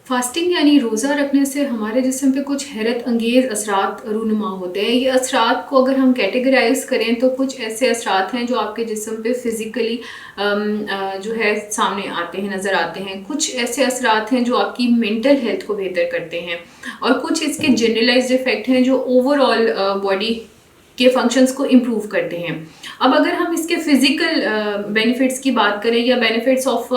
Fasting यानी रोज़ा रखने से हमारे जिस्म पे कुछ हैरत अंगेज़ असरात रूनुमा होते हैं। ये असरात को अगर हम कैटेगराइज़ करें तो कुछ ऐसे असरात हैं जो आपके जिस्म पे फ़िज़िकली जो है सामने आते हैं, नज़र आते हैं। कुछ ऐसे असरात हैं जो आपकी मेंटल हेल्थ को बेहतर करते हैं और कुछ इसके जनरलाइज्ड इफ़ेक्ट हैं जो ओवरऑल बॉडी के फंक्शंस को इम्प्रूव करते हैं। अब अगर हम इसके फिजिकल बेनिफिट्स की बात करें या benefits of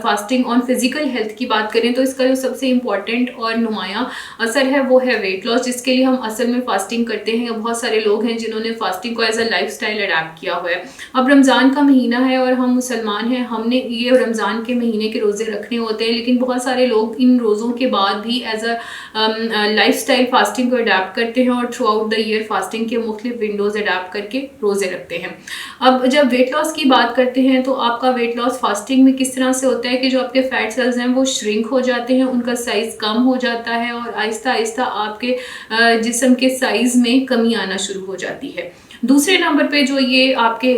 fasting on physical health की बात करें तो इसका जो सबसे इम्पॉर्टेंट और नुमायाँ असर है वो है वेट लॉस, जिसके लिए हम असल में फास्टिंग करते हैं। बहुत सारे लोग हैं जिन्होंने फास्टिंग को as a life style adapt किया हुआ है। अब रमज़ान का महीना है और हम मुसलमान हैं, हमने ये रमज़ान के महीने के रोज़े रखने होते हैं, लेकिन बहुत सारे लोग इन रोज़ों के बाद भी as a life style fasting को अडेप्ट करते हैं और throughout the year fasting के मुख्तलिफ विंडोज़ अडेप्ट करके रोज़े रखते हैं। अब जब वेट लॉस की बात करते हैं तो आपका वेट लॉस फास्टिंग में किस तरह से होता है कि जो आपके फैट सेल्स हैं वो श्रिंक हो जाते हैं, उनका साइज़ कम हो जाता है और आहिस्ता आहिस्ता आपके जिस्म के साइज़ में कमी आना शुरू हो जाती है। दूसरे नंबर पे जो ये आपके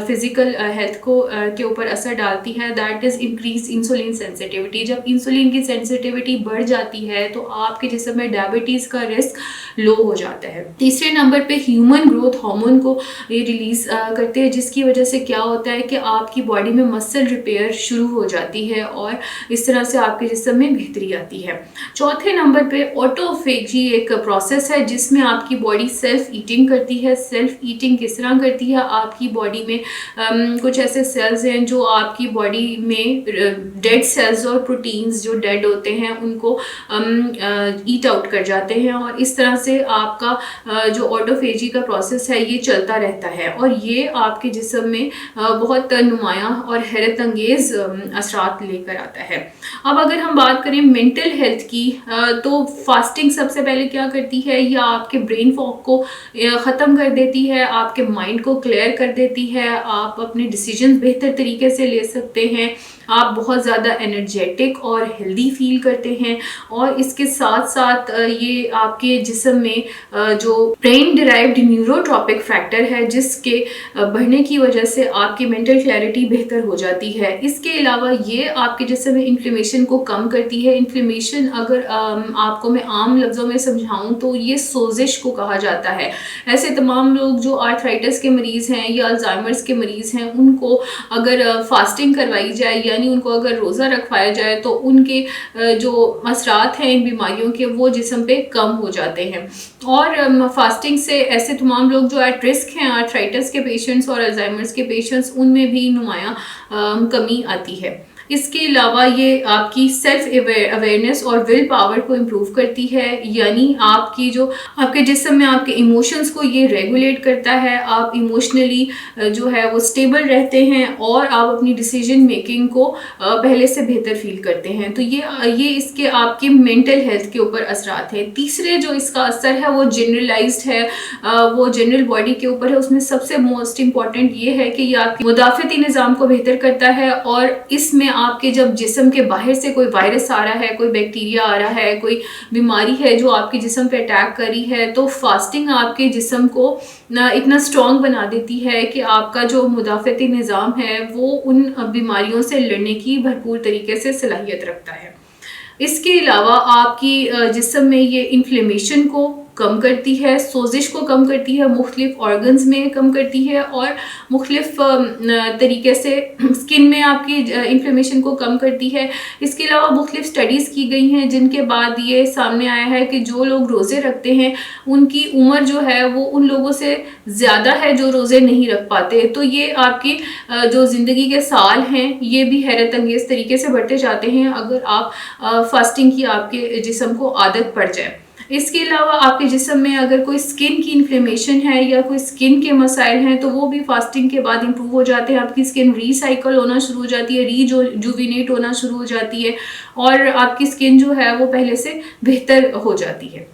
फिज़िकल हेल्थ को के ऊपर असर डालती है, that is increase insulin sensitivity. जब इंसुलिन की सेंसिटिविटी बढ़ जाती है तो आपके जिस्म में डायबिटीज़ का रिस्क लो हो जाता है। तीसरे नंबर पे ह्यूमन ग्रोथ हार्मोन को ये रिलीज़ करते हैं, जिसकी वजह से क्या होता है कि आपकी बॉडी में मसल रिपेयर शुरू हो जाती है और इस तरह से आपके जिस्म में बेहतरी आती है। चौथे नंबर पे ऑटोफेजी एक प्रोसेस है जिसमें आपकी बॉडी सेल्फ ईटिंग करती है। सेल्फ ईटिंग किस तरह करती है, आपकी बॉडी में कुछ ऐसे सेल्स हैं जो आपकी बॉडी में डेड सेल्स और प्रोटीन्स जो डेड होते हैं उनको ईट आउट कर जाते हैं और इस तरह से आपका जो ऑटोफेजी का प्रोसेस है ये चलता रहता है और ये आपके जिस्म में बहुत नुमायाँ और हैरत अंगेज़ असरात लेकर आता है। अब अगर हम बात करें मेंटल हेल्थ की तो फास्टिंग सबसे पहले क्या करती है, या आपके ब्रेन फॉग को ख़त्म कर देती है, आपके माइंड को क्लियर कर देती है, आप अपने डिसीजंस बेहतर तरीके से ले सकते हैं, आप बहुत ज़्यादा एनर्जेटिक और हेल्दी फील करते हैं और इसके साथ साथ ये आपके जिस्म में जो ब्रेन डिराइव्ड न्यूरोट्रॉपिक फैक्टर है जिसके बढ़ने की वजह से आपकी मेंटल क्लैरिटी बेहतर हो जाती है। इसके अलावा ये आपके जिस्म में इन्फ्लेमेशन को कम करती है। इन्फ्लेमेशन अगर आपको मैं आम लफ्ज़ों में समझाऊं तो ये सोजिश को कहा जाता है। ऐसे तमाम लोग जो आर्थराइटिस के मरीज़ हैं या अल्जाइमर्स के मरीज़ हैं उनको अगर फास्टिंग करवाई जाए यानी उनको अगर रोज़ा रखवाया जाए तो उनके जो असरात हैं इन बीमारियों के वो जिस्म पे कम हो जाते हैं। और फास्टिंग से ऐसे तमाम लोग जो एट रिस्क हैं, आर्थराइटिस के पेशेंट्स और अल्जाइमर्स के पेशेंट्स, उनमें भी नुमायाँ कमी आती है। इसके अलावा ये आपकी सेल्फ अवेयरनेस और विल पावर को इम्प्रूव करती है, यानी आपकी जो आपके जिस्म में आपके इमोशंस को ये रेगुलेट करता है। आप इमोशनली जो है वो स्टेबल रहते हैं और आप अपनी डिसीजन मेकिंग को पहले से बेहतर फील करते हैं। तो ये इसके आपके मेंटल हेल्थ के ऊपर असरात हैं। तीसरे जो इसका असर है वो जनरलाइज्ड है, वो जनरल बॉडी के ऊपर है। उसमें सबसे मोस्ट इम्पॉर्टेंट ये है कि ये आपके मुदाफ़ती निज़ाम को बेहतर करता है और इसमें आपके जब जिस्म के बाहर से कोई वायरस आ रहा है, कोई बैक्टीरिया आ रहा है, कोई बीमारी है जो आपके जिस्म पे अटैक कर रही है, तो फास्टिंग आपके जिस्म को इतना स्ट्रॉन्ग बना देती है कि आपका जो मुदाफ़ती निज़ाम है वो उन बीमारियों से लड़ने की भरपूर तरीके से सलाहियत रखता है। इसके अलावा आपकी जिस्म में ये इन्फ्लेमेशन को कम करती है, सोजिश को कम करती है, मुख्तलिफ ऑर्गन्स में कम करती है और मुख्तलिफ तरीके से स्किन में आपकी इन्फ्लेमेशन को कम करती है। इसके अलावा मुख्तलिफ स्टडीज़ की गई हैं जिनके बाद ये सामने आया है कि जो लोग रोज़े रखते हैं उनकी उम्र जो है वो उन लोगों से ज़्यादा है जो रोज़े नहीं रख पाते। तो ये आपकी जो ज़िंदगी के साल हैं ये भी हैरत अंगेज़ तरीके से बढ़ते जाते हैं अगर आप फास्टिंग की आपके जिस्म को आदत पड़ जाए। इसके अलावा आपके जिस्म में अगर कोई स्किन की इन्फ्लेमेशन है या कोई स्किन के मसाइल हैं तो वो भी फास्टिंग के बाद इम्प्रूव हो जाते हैं। आपकी स्किन रीसाइकल होना शुरू हो जाती है, रीजुविनेट होना शुरू हो जाती है और आपकी स्किन जो है वो पहले से बेहतर हो जाती है।